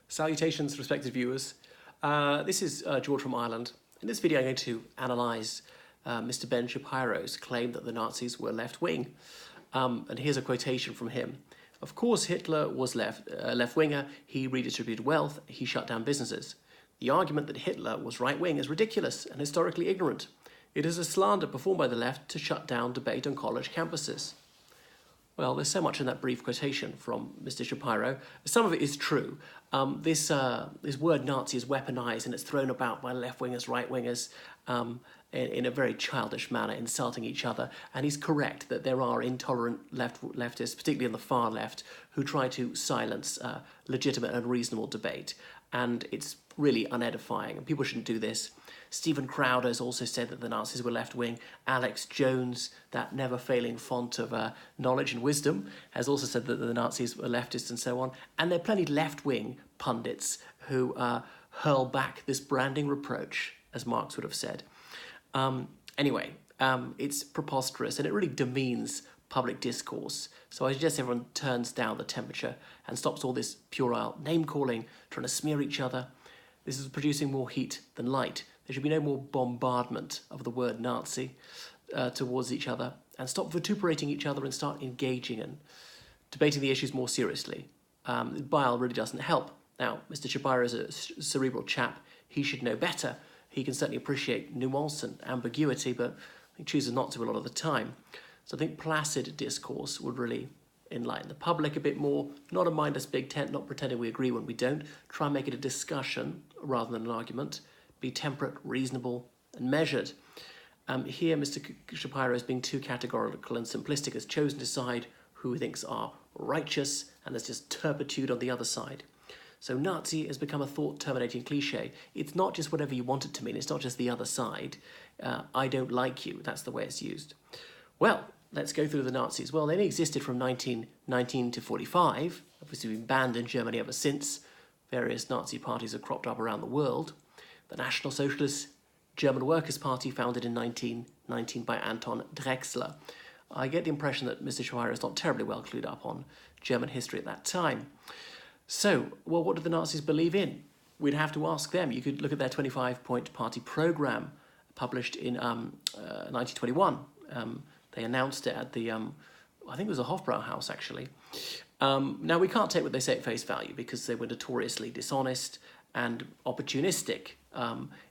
Salutations, respected viewers. This is George from Ireland. In this video, I'm going to analyse Mr. Ben Shapiro's claim that the Nazis were left-wing. And here's a quotation from him. Of course, Hitler was left-winger. He redistributed wealth. He shut down businesses. The argument that Hitler was right-wing is ridiculous and historically ignorant. It is a slander performed by the left to shut down debate on college campuses. Well, there's so much in that brief quotation from Mr. Shapiro. Some of it is true. This word Nazi is weaponized and it's thrown about by left-wingers, right-wingers in a very childish manner, insulting each other. And he's correct that there are intolerant leftists, particularly on the far left, who try to silence legitimate and reasonable debate. And it's really unedifying, and people shouldn't do this. Stephen Crowder has also said that the Nazis were left-wing. Alex Jones, that never-failing font of knowledge and wisdom, has also said that the Nazis were leftists and so on. And there are plenty left-wing pundits who hurl back this branding reproach, as Marx would have said. Anyway, it's preposterous, and it really demeans public discourse. So I suggest everyone turns down the temperature and stops all this puerile name-calling, trying to smear each other. This is producing more heat than light. There should be no more bombardment of the word Nazi towards each other, and stop vituperating each other and start engaging and debating the issues more seriously. Bile really doesn't help. Now, Mr. Shapiro is a cerebral chap. He should know better. He can certainly appreciate nuance and ambiguity, but he chooses not to a lot of the time. So I think placid discourse would really enlighten the public a bit more. Not a mindless big tent, not pretending we agree when we don't. Try and make it a discussion rather than an argument. Be temperate, reasonable, and measured. Here, Mr. Shapiro is being too categorical and simplistic, has chosen to side who he thinks are righteous, and there's just turpitude on the other side. So Nazi has become a thought-terminating cliche. It's not just whatever you want it to mean. It's not just the other side. I don't like you. That's the way it's used. Well, let's go through the Nazis. Well, they existed from 1919 to 45. Obviously, been banned in Germany ever since. Various Nazi parties have cropped up around the world. The National Socialist German Workers' Party, founded in 1919 by Anton Drexler. I get the impression that Mr. Shapiro is not terribly well clued up on German history at that time. So, well, what did the Nazis believe in? We'd have to ask them. You could look at their 25-point party program published in 1921. They announced it at the, I think it was a Hofbrauhaus, actually. Now, we can't take what they say at face value because they were notoriously dishonest and opportunistic.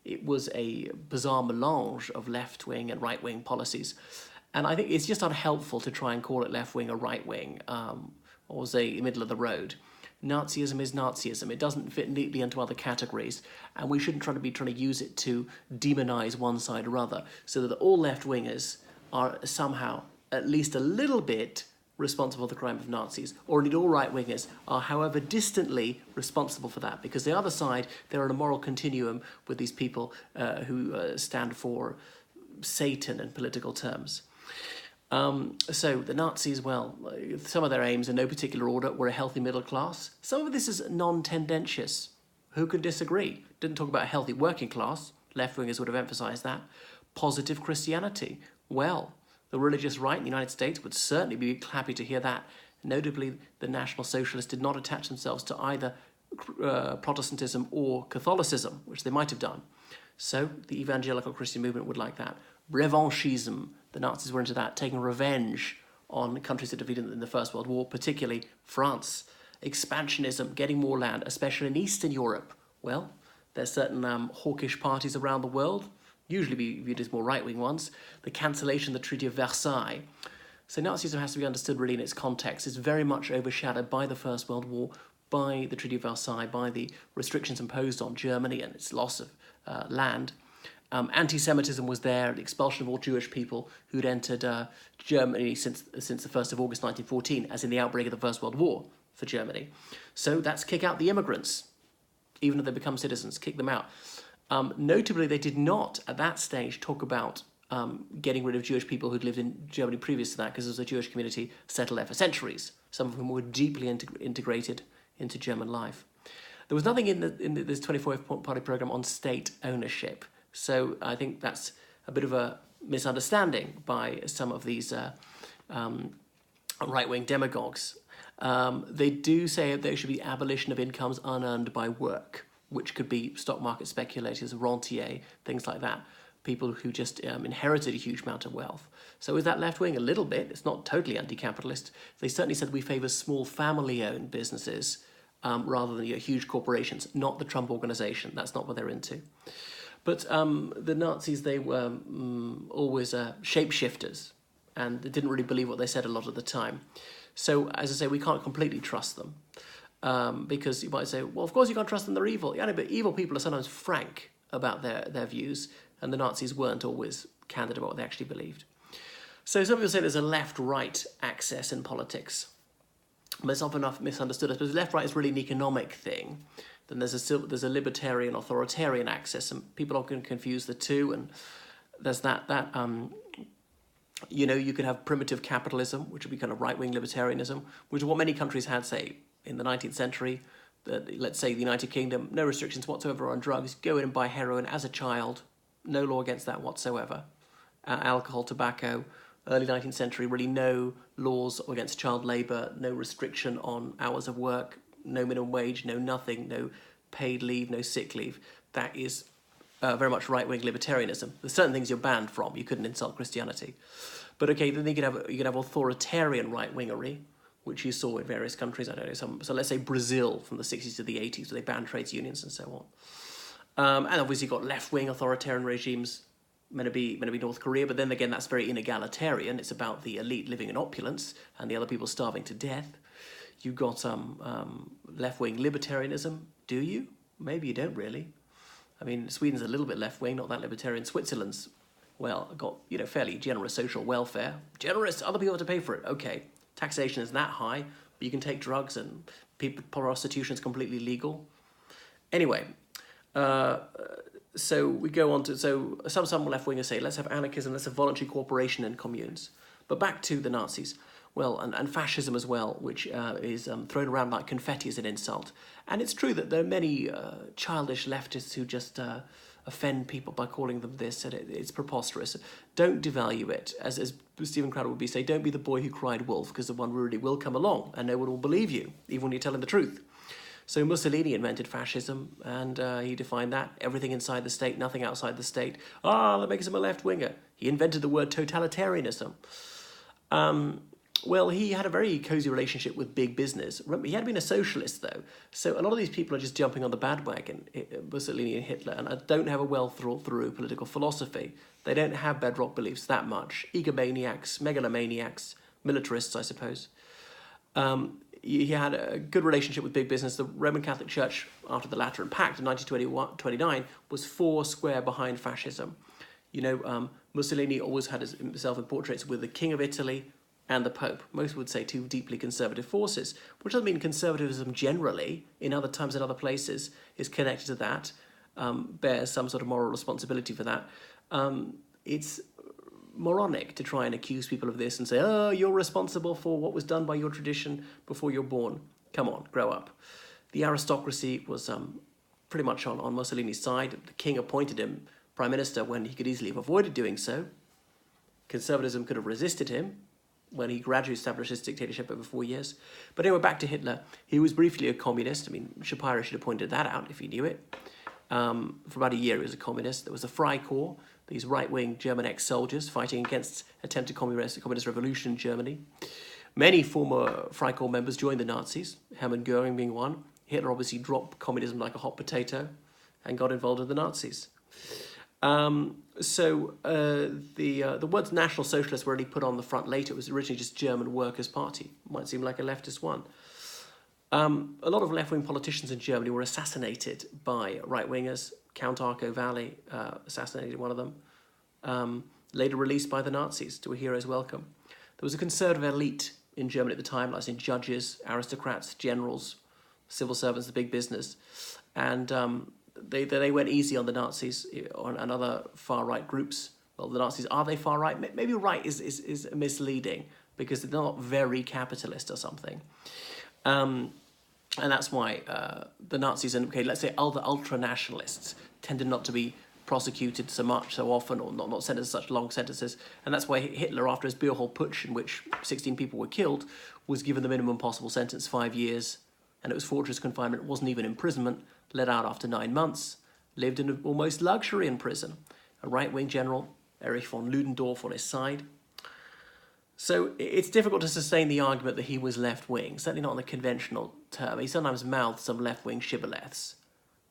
It was a bizarre melange of left-wing and right-wing policies. And I think it's just unhelpful to try and call it left-wing or right-wing, or say middle of the road. Nazism is Nazism. It doesn't fit neatly into other categories, and we shouldn't try to use it to demonize one side or other, so that all left-wingers are somehow, at least a little bit, responsible for the crime of Nazis, or indeed all right-wingers are however distantly responsible for that, because the other side, they're on a moral continuum with these people who stand for Satan in political terms. So the Nazis, well, some of their aims in no particular order were a healthy middle class. Some of this is non-tendentious. Who can disagree? Didn't talk about a healthy working class. Left-wingers would have emphasised that. Positive Christianity. Well, the religious right in the United States would certainly be happy to hear that. Notably, the National Socialists did not attach themselves to either Protestantism or Catholicism, which they might have done. So the evangelical Christian movement would like that. Revanchism, the Nazis were into that, taking revenge on countries that defeated them in the First World War, particularly France. Expansionism, getting more land, especially in Eastern Europe. Well, there's certain hawkish parties around the world, usually viewed as more right-wing ones. The cancellation of the Treaty of Versailles. So Nazism has to be understood really in its context. It's very much overshadowed by the First World War, by the Treaty of Versailles, by the restrictions imposed on Germany and its loss of land. Anti-Semitism was there, the expulsion of all Jewish people who'd entered Germany since the 1st of August 1914, as in the outbreak of the First World War for Germany. So that's kick out the immigrants, even if they become citizens, kick them out. Notably, they did not, at that stage, talk about getting rid of Jewish people who'd lived in Germany previous to that, because there was a Jewish community settled there for centuries, some of whom were deeply integrated into German life. There was nothing in this 24th Party programme on state ownership. So I think that's a bit of a misunderstanding by some of these right-wing demagogues. They do say there should be abolition of incomes unearned by work, which could be stock market speculators, rentiers, things like that, people who just inherited a huge amount of wealth. So is that left-wing? A little bit. It's not totally anti-capitalist. They certainly said we favour small family-owned businesses rather than huge corporations, not the Trump organization. That's not what they're into. But the Nazis, they were always shapeshifters, and they didn't really believe what they said a lot of the time. So, as I say, we can't completely trust them. Because you might say, well, of course you can't trust them, they're evil. Yeah, but evil people are sometimes frank about their views, and the Nazis weren't always candid about what they actually believed. So some people say there's a left-right axis in politics. But it's often enough misunderstood. I suppose left-right is really an economic thing. Then there's a libertarian, authoritarian axis, and people often confuse the two. And there's you could have primitive capitalism, which would be kind of right-wing libertarianism, which is what many countries had, say, in the 19th century. Let's say the United Kingdom, no restrictions whatsoever on drugs. Go in and buy heroin as a child. No law against that whatsoever. Alcohol, tobacco. Early 19th century, really no laws against child labour, no restriction on hours of work, no minimum wage, no nothing, no paid leave, no sick leave. That is very much right-wing libertarianism. There's certain things you're banned from. You couldn't insult Christianity. But okay, then you could have authoritarian right-wingery, which you saw in various countries. I don't know, so let's say Brazil from the 60s to the 80s, where they banned trades unions and so on. And obviously you've got left-wing authoritarian regimes, meant to be North Korea, but then again that's very inegalitarian. It's about the elite living in opulence and the other people starving to death. You've got left-wing libertarianism, do you? Maybe you don't really. I mean, Sweden's a little bit left-wing, not that libertarian. Switzerland's, well, got fairly generous social welfare. Generous, other people have to pay for it. Okay, taxation isn't that high, but you can take drugs and prostitution is completely legal. Anyway, so we go on to, so some left-wingers say, let's have anarchism, let's have voluntary cooperation in communes. But back to the Nazis, well, and fascism as well, which is thrown around like confetti as an insult. And it's true that there are many childish leftists who just offend people by calling them this, and it's preposterous. Don't devalue it. As Stephen Crowder would say, don't be the boy who cried wolf, because the one really will come along, and no one will believe you, even when you're telling the truth. So Mussolini invented fascism, and he defined that. Everything inside the state, nothing outside the state. That makes him a left-winger. He invented the word totalitarianism. Well, he had a very cosy relationship with big business. Remember, he had been a socialist, though. So a lot of these people are just jumping on the bandwagon, Mussolini and Hitler, and don't have a well-thought-through political philosophy. They don't have bedrock beliefs that much. Egomaniacs, megalomaniacs, militarists, I suppose. He had a good relationship with big business. The Roman Catholic Church, after the Lateran Pact in 1929, was four square behind fascism. Mussolini always had himself in portraits with the King of Italy and the Pope. Most would say two deeply conservative forces, which doesn't mean conservatism generally, in other times and other places, is connected to that, bears some sort of moral responsibility for that. It's moronic to try and accuse people of this and say, oh, you're responsible for what was done by your tradition before you're born. Come on, grow up. The aristocracy was pretty much on Mussolini's side. The king appointed him prime minister when he could easily have avoided doing so. Conservatism could have resisted him when he gradually established his dictatorship over 4 years. But anyway, back to Hitler. He was briefly a communist. I mean, Shapiro should have pointed that out if he knew it. For about a year, he was a communist. There was the Freikorps, these right-wing German ex-soldiers fighting against attempted communist revolution in Germany. Many former Freikorps members joined the Nazis, Hermann Göring being one. Hitler obviously dropped communism like a hot potato and got involved with the Nazis. The words National Socialist were already put on the front later. It was originally just German Workers' Party. Might seem like a leftist one. A lot of left-wing politicians in Germany were assassinated by right-wingers. Count Arco Valley assassinated one of them. Later released by the Nazis to a hero's welcome. There was a conservative elite in Germany at the time, like saying judges, aristocrats, generals, civil servants, the big business. And they went easy on the Nazis and other far-right groups. Well, the Nazis, are they far-right? Maybe right is misleading because they're not very capitalist or something. And that's why the Nazis and, let's say, other ultra-nationalists tended not to be prosecuted so much, so often, or not sentenced such long sentences. And that's why Hitler, after his Beerholt Putsch, in which 16 people were killed, was given the minimum possible sentence, 5 years, and it was fortress confinement. It wasn't even imprisonment, let out after 9 months, lived in almost luxury in prison. A right-wing general, Erich von Ludendorff, on his side. So it's difficult to sustain the argument that he was left-wing, certainly not in the conventional term. He sometimes mouthed some left-wing shibboleths,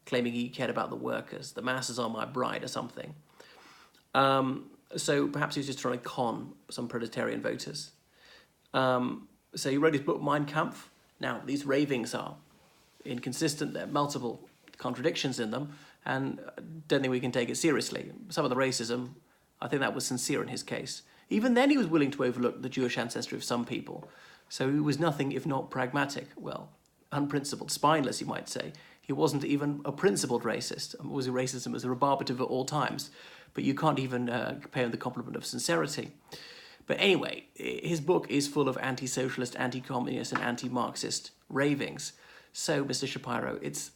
claiming he cared about the workers, the masses are my bride or something. So perhaps he was just trying to con some proletarian voters. So he wrote his book, Mein Kampf. Now, these ravings are inconsistent, there are multiple contradictions in them, and I don't think we can take it seriously. Some of the racism, I think that was sincere in his case. Even then he was willing to overlook the Jewish ancestry of some people. So he was nothing if not pragmatic, well, unprincipled, spineless, you might say. He wasn't even a principled racist. Was racism as a rebarbative at all times, but you can't even pay him the compliment of sincerity. But anyway, his book is full of anti-socialist, anti-communist, and anti-Marxist ravings. So, Mr. Shapiro, it's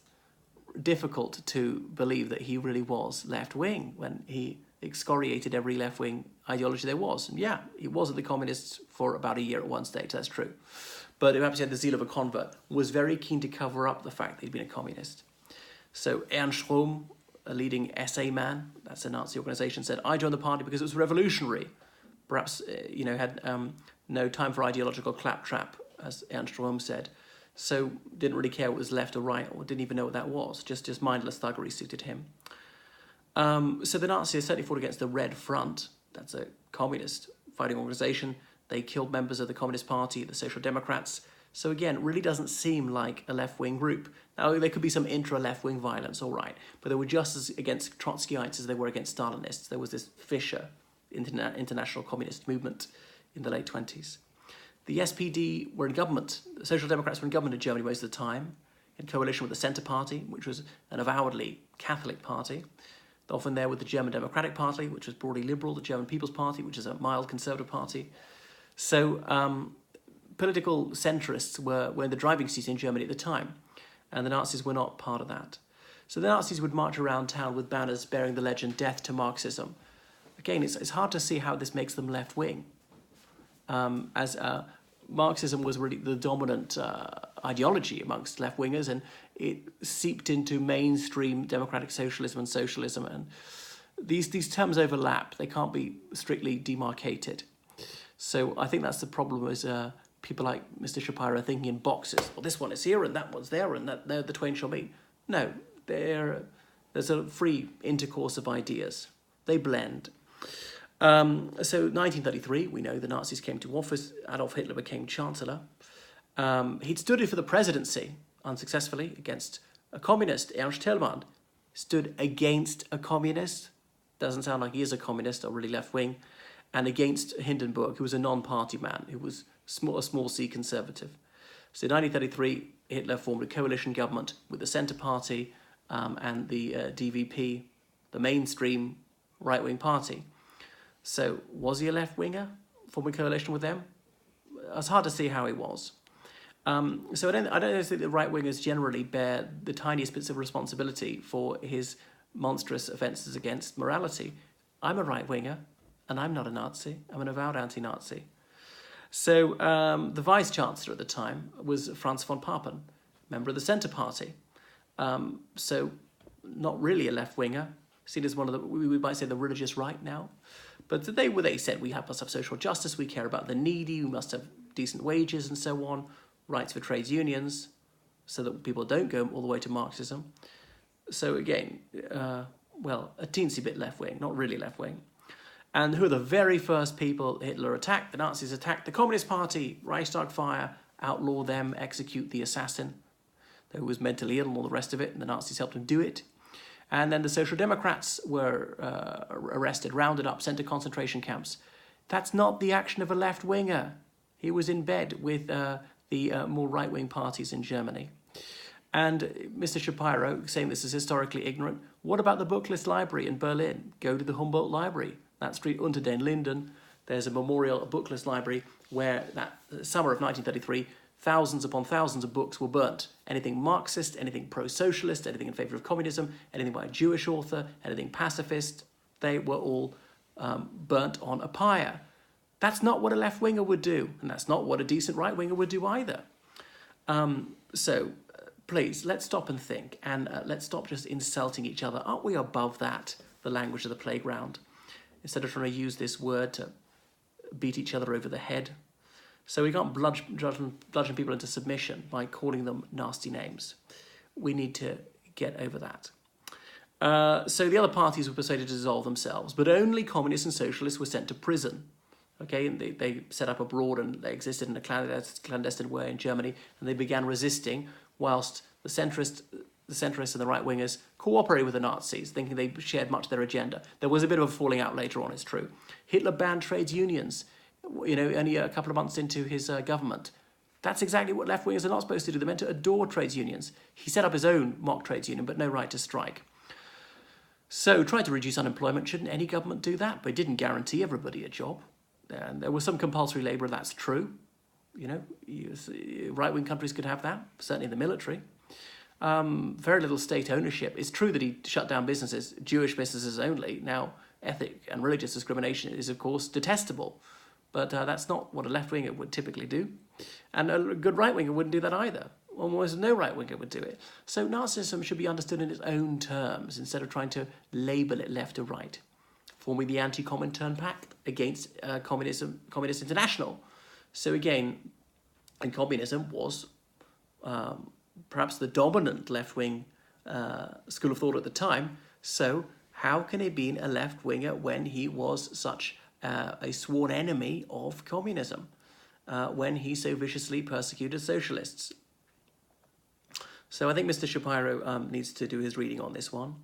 difficult to believe that he really was left-wing when he excoriated every left-wing ideology there was. And yeah, he was at the communists for about a year at one stage, that's true. But perhaps he had the zeal of a convert, was very keen to cover up the fact that he'd been a communist. So Ernst Röhm, a leading SA man, that's a Nazi organization, said, I joined the party because it was revolutionary. Perhaps, had no time for ideological claptrap, as Ernst Röhm said. So didn't really care what was left or right, or didn't even know what that was. Just mindless thuggery suited him. So the Nazis certainly fought against the Red Front. That's a communist fighting organization. They killed members of the Communist Party, the Social Democrats. So again, it really doesn't seem like a left-wing group. Now, there could be some intra-left-wing violence, all right, but they were just as against Trotskyites as they were against Stalinists. There was this fissure in the international communist movement in the late 20s. The SPD were in government. The Social Democrats were in government in Germany most of the time, in coalition with the Centre Party, which was an avowedly Catholic party. Often there with the German Democratic Party, which was broadly liberal, the German People's Party, which is a mild conservative party. So political centrists were in the driving seat in Germany at the time, and the Nazis were not part of that. So the Nazis would march around town with banners bearing the legend, Death to Marxism. Again, it's hard to see how this makes them left-wing, as Marxism was really the dominant ideology amongst left-wingers, and it seeped into mainstream democratic socialism and socialism, and these terms overlap. They can't be strictly demarcated. So I think that's the problem, is people like Mr. Shapiro are thinking in boxes. Well, this one is here and that one's there, and that the twain shall meet. No, there's a free intercourse of ideas. They blend. So 1933, we know the Nazis came to office. Adolf Hitler became Chancellor. He'd stood in for the presidency unsuccessfully against a communist. Ernst Thälmann stood against a communist. Doesn't sound like he is a communist or really left-wing. And against Hindenburg, who was a non-party man, who was a small C conservative. So in 1933, Hitler formed a coalition government with the Centre Party and the DVP, the mainstream right-wing party. So was he a left-winger, forming a coalition with them? It's hard to see how he was. So I don't think the right-wingers generally bear the tiniest bits of responsibility for his monstrous offences against morality. I'm a right-winger, and I'm not a Nazi. I'm an avowed anti-Nazi. So the vice-chancellor at the time was Franz von Papen, member of the Centre Party. So not really a left-winger, seen as one of the, we might say, the religious right now. But they said we must have social justice, we care about the needy, we must have decent wages and so on, rights for trades unions, so that people don't go all the way to Marxism. So again, a teensy bit left-wing, not really left-wing. And who are the very first people Hitler attacked? The Nazis attacked the Communist Party, Reichstag fire, outlaw them, execute the assassin, who was mentally ill and all the rest of it, and the Nazis helped him do it. And then the Social Democrats were arrested, rounded up, sent to concentration camps. That's not the action of a left-winger. He was in bed with the more right-wing parties in Germany. And Mr. Shapiro, saying this is historically ignorant, what about the Booklist Library in Berlin? Go to the Humboldt Library, that street unter den Linden. There's a memorial, a Booklist Library, where that summer of 1933, thousands upon thousands of books were burnt. Anything Marxist, anything pro-socialist, anything in favour of communism, anything by a Jewish author, anything pacifist, they were all burnt on a pyre. That's not what a left-winger would do, and that's not what a decent right-winger would do either. So please, let's stop and think, and let's stop just insulting each other. Aren't we above that, the language of the playground? Instead of trying to use this word to beat each other over the head. So we can't bludgeon people into submission by calling them nasty names. We need to get over that. So the other parties were persuaded to dissolve themselves, but only communists and socialists were sent to prison. Okay, and they set up abroad and they existed in a clandestine way in Germany, and they began resisting whilst the centrists and the right-wingers cooperated with the Nazis, thinking they shared much of their agenda. There was a bit of a falling out later on, it's true. Hitler banned trades unions, only a couple of months into his government. That's exactly what left-wingers are not supposed to do. They're meant to adore trades unions. He set up his own mock trades union, but no right to strike. So, trying to reduce unemployment, shouldn't any government do that? But it didn't guarantee everybody a job. And there was some compulsory labour, that's true. Right-wing countries could have that, certainly the military. Very little state ownership. It's true that he shut down businesses, Jewish businesses only. Now, ethnic and religious discrimination is, of course, detestable. But that's not what a left-winger would typically do. And a good right-winger wouldn't do that either. Almost no right-winger would do it. So Nazism should be understood in its own terms instead of trying to label it left or right. Forming the Anti-Comintern Pact against Communist International. So again, and communism was perhaps the dominant left-wing school of thought at the time. So how can he be a left-winger when he was such a sworn enemy of communism, when he so viciously persecuted socialists? So I think Mr. Shapiro needs to do his reading on this one.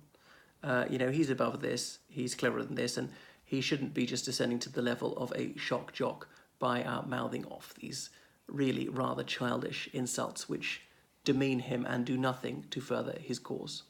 He's above this, he's cleverer than this, and he shouldn't be just descending to the level of a shock jock by mouthing off these really rather childish insults which demean him and do nothing to further his cause.